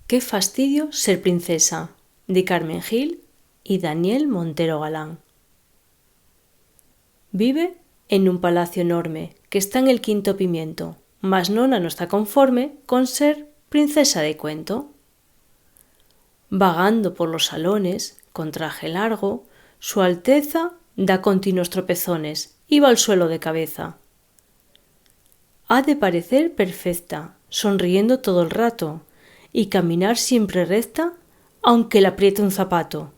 Qué fastidio ser princesa, de Carmen Gil y Daniel Montero Galán. Vive en un palacio enorme que está en el quinto pimiento, mas Nona no está conforme con ser princesa de cuento. Vagando por los salones, con traje largo, Su Alteza da continuos tropezones y va al suelo de cabeza. Ha de parecer perfecta, sonriendo todo el rato, y caminar siempre recta, aunque le apriete un zapato.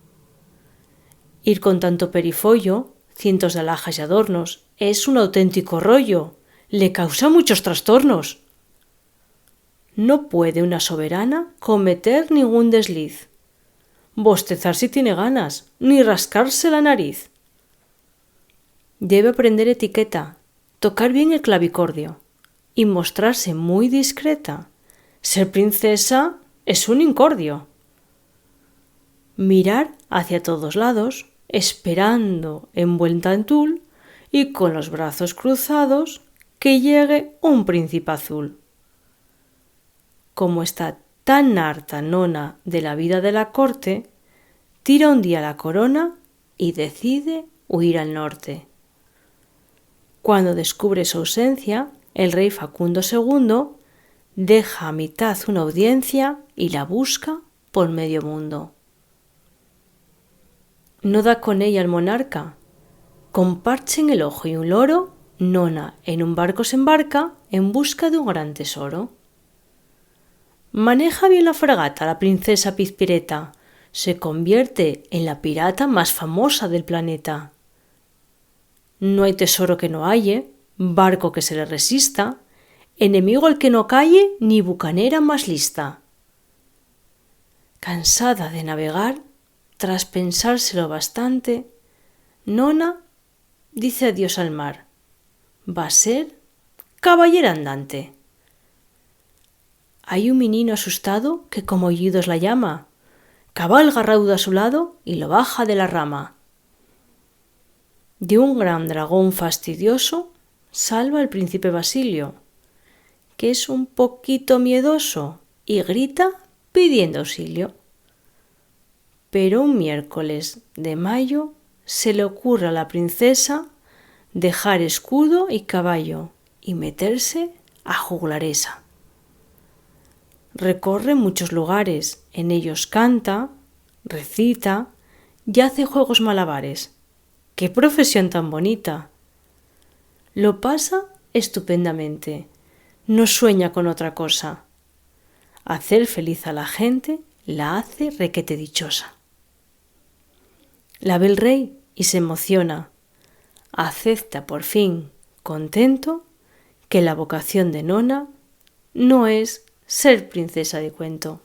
Ir con tanto perifollo, cientos de alhajas y adornos, es un auténtico rollo, le causa muchos trastornos. No puede una soberana cometer ningún desliz, bostezar si tiene ganas, ni rascarse la nariz. Debe aprender etiqueta, tocar bien el clavicordio y mostrarse muy discreta. Ser princesa es un incordio. Mirar hacia todos lados, esperando envuelta en tul y con los brazos cruzados que llegue un príncipe azul. Como está tan harta Nona de la vida de la corte, tira un día la corona y decide huir al norte. Cuando descubre su ausencia, el rey Facundo II deja a mitad una audiencia y la busca por medio mundo. No da con ella el monarca. Con parche en el ojo y un loro, Nona en un barco se embarca en busca de un gran tesoro. Maneja bien la fragata la princesa Pizpireta. Se convierte en la pirata más famosa del planeta. No hay tesoro que no halle, barco que se le resista, enemigo al que no calle, ni bucanera más lista. Cansada de navegar, tras pensárselo bastante, Nona dice adiós al mar. Va a ser caballera andante. Hay un menino asustado que como oídos la llama, cabalga raudo a su lado y lo baja de la rama. De un gran dragón fastidioso salva al príncipe Basilio, que es un poquito miedoso y grita pidiendo auxilio. Pero un miércoles de mayo se le ocurre a la princesa dejar escudo y caballo y meterse a juglaresa. Recorre muchos lugares, en ellos canta, recita y hace juegos malabares. ¡Qué profesión tan bonita! Lo pasa estupendamente, no sueña con otra cosa. Hacer feliz a la gente la hace requete dichosa. La ve el rey y se emociona. Acepta por fin, contento, que la vocación de Nona no es ser princesa de cuento.